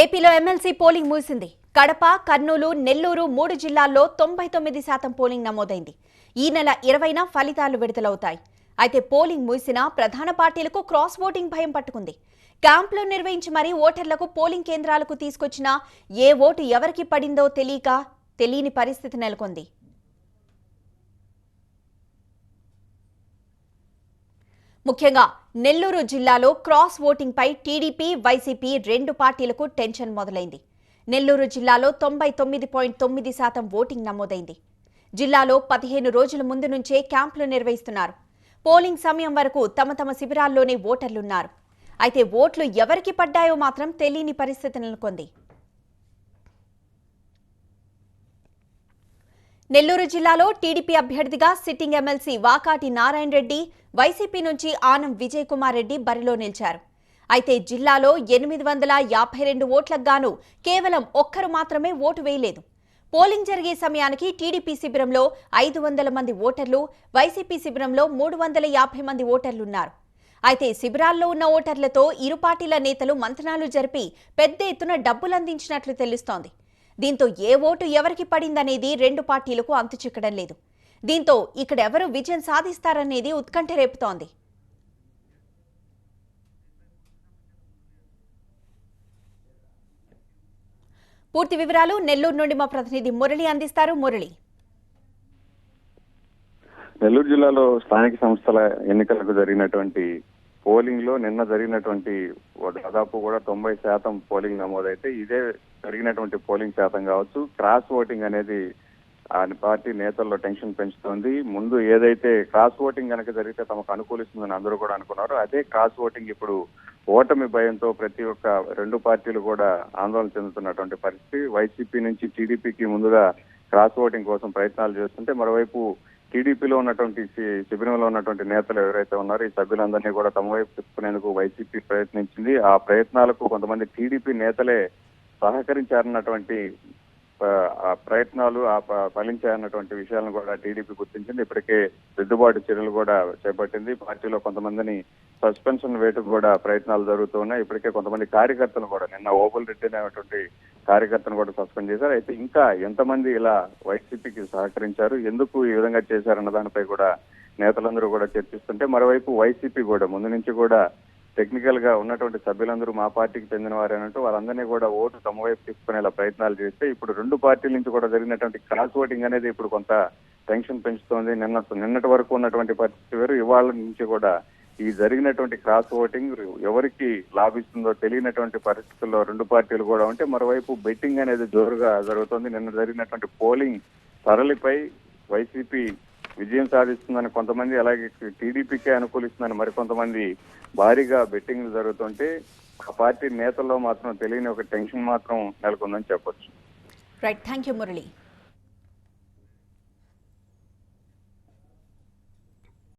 ఏపీలో MLC polling ముగిసింది. కడప, కర్నూలు, నెల్లూరు 3 జిల్లాల్లో 99% పోలింగ్ నమోదైంది. ఈ నెల 20న ఫలితాలు విడుదలవుతాయి. అయితే పోలింగ్ ముగిసినా ప్రధాన పార్టీలకు క్రాస్ ఓటింగ్ భయం పట్టుకుంది. క్యాంపులు నిర్వహించి మరీ ఓటర్లకు పోలింగ్ కేంద్రాలకు తీసుకొచ్చినా ఏ ఓటు ఎవరికి పడిందో తెలియని పరిస్థితి నెలకొంది. ముఖ్యంగా నెల్లూరు జిల్లాలో క్రాస్ ఓటింగ్ పై టీడీపీ, వైసీపీ 2 పార్టీలకు టెన్షన్ మొదలైంది. నెల్లూరు జిల్లాలో 99.9% ఓటింగ్ నమోదైంది. జిల్లాలో 15 రోజుల ముందు నుంచే క్యాంపులు నిర్వహిస్తున్నారు. పోలింగ్ సమయం వరకు తమ శిబిరాల్లోనే ఓటర్లున్నారు. అయితే ఓట్లు ఎవరికి పడ్డాయో మాత్రం తెలియని పరిస్థితి నెలకొంది. నెల్లూరు జిల్లాలో టీడీపీ అభ్యర్థిగా sitting MLC Vakati Narayana Reddy, YCP నుంచి ఆనం విజయ్ కుమార్ రెడ్డి బరిలో నిలిచారు. అయితే జిల్లాలో 852 ఓట్లకు గాను కేవలం ఒక్కరు మాత్రమే ఓటు వేయలేదు. పోలింగ్ జరిగే సమయానికి టీడీపీ శిబిరంలో 500 మంది ఓటర్లు, వైసీపీ శిబిరంలో 350 మంది ఓటర్లున్నారు. అయితే శిబిరాల్లో ఉన్న ఓటర్లతో ఇరు పార్టీల నేతలు మంతనాలు జరిపి పెద్ద ఎత్తున డబ్బులందించినట్లు తెలుస్తోంది. దీంతో ఏ ఓటు ఎవరికి పడిందనేది 2 పార్టీలకు అంతు చిక్కడం లేదు. దీంతో ఇక్కడెవరు విజయం సాధిస్తారనేది ఉత్కంఠ రేపుతోంది. పూర్తి వివరాలు నెల్లూరు నుండి మా ప్రతినిధి మురళి అందిస్తారు. మురళి, నెల్లూరు జిల్లాలో స్థానిక సంస్థల ఎన్నికలకు జరిగినటువంటి పోలింగ్ లో నిన్న జరిగినటువంటి దాదాపు కూడా 90% పోలింగ్ నమోదైతే ఇదే జరిగినటువంటి పోలింగ్ శాతం కావచ్చు. క్రాస్ ఓటింగ్ అనేది ఆ పార్టీ నేతల్లో టెన్షన్ పెంచుతోంది. ముందు ఏదైతే క్రాస్ ఓటింగ్ కనుక జరిగితే తమకు అనుకూలిస్తుందని అందరూ కూడా అనుకున్నారు. అదే క్రాస్ ఓటింగ్ ఇప్పుడు ఓటమి భయంతో ప్రతి ఒక్క 2 పార్టీలు కూడా ఆందోళన చెందుతున్నటువంటి పరిస్థితి. వైసీపీ నుంచి టీడీపీకి ముందుగా క్రాస్ ఓటింగ్ కోసం ప్రయత్నాలు చేస్తుంటే, మరోవైపు టీడీపీలో ఉన్నటువంటి శిబిరంలో ఉన్నటువంటి నేతలు ఎవరైతే ఉన్నారో ఈ సభ్యులందరినీ కూడా తమ వైపు తిప్పుకునేందుకు వైసీపీ ప్రయత్నించింది. ఆ ప్రయత్నాలకు కొంతమంది టీడీపీ నేతలే సహకరించారన్నటువంటి ప్రయత్నాలు ఫలించాయన్నటువంటి విషయాలను కూడా టీడీపీ గుర్తించింది. ఇప్పటికే దిద్దుబాటు చర్యలు కూడా చేపట్టింది. పార్టీలో కొంతమందిని సస్పెన్షన్ వేటుకు కూడా ప్రయత్నాలు జరుగుతూ ఉన్నాయి. ఇప్పటికే కొంతమంది కార్యకర్తలు కూడా నిన్న ఓబుల్ రెడ్డి అనేటువంటి కార్యకర్తను కూడా సస్పెండ్ చేశారు. అయితే ఇంకా ఎంతమంది ఇలా వైసీపీకి సహకరించారు, ఎందుకు ఈ విధంగా చేశారన్న దానిపై కూడా నేతలందరూ కూడా చర్చిస్తుంటే, మరోవైపు వైసీపీ కూడా ముందు నుంచి కూడా టెక్నికల్ గా ఉన్నటువంటి సభ్యులందరూ మా పార్టీకి చెందిన వారేనంటూ వాళ్ళందరినీ కూడా ఓటు తమ వైపు తీసుకునేలా ప్రయత్నాలు చేస్తే, ఇప్పుడు 2 పార్టీల నుంచి కూడా జరిగినటువంటి క్రాస్ ఓటింగ్ అనేది ఇప్పుడు కొంత టెన్షన్ పెంచుతోంది. నిన్నటి వరకు ఉన్నటువంటి పరిస్థితి వేరు. ఇవాళ నుంచి కూడా ఈ జరిగినటువంటి క్రాస్ ఓటింగ్ ఎవరికి లాభిస్తుందో తెలియనటువంటి పరిస్థితుల్లో 2 పార్టీలు కూడా ఉంటే, మరోవైపు బెట్టింగ్ అనేది జోరుగా జరుగుతోంది. నిన్న జరిగినటువంటి పోలింగ్ సరళిపై వైసీపీ విజయం సాధిస్తుందని కొంతమంది, అలాగే టీడీపీకే అనుకూలిస్తుందని మరికొంతమంది భారీగా బెట్టింగ్లు జరుగుతుంటే, ఆ పార్టీ నేతల్లో మాత్రం తెలియని ఒక టెన్షన్ మాత్రం నెలకొందని చెప్పొచ్చు. Right, thank you Murali.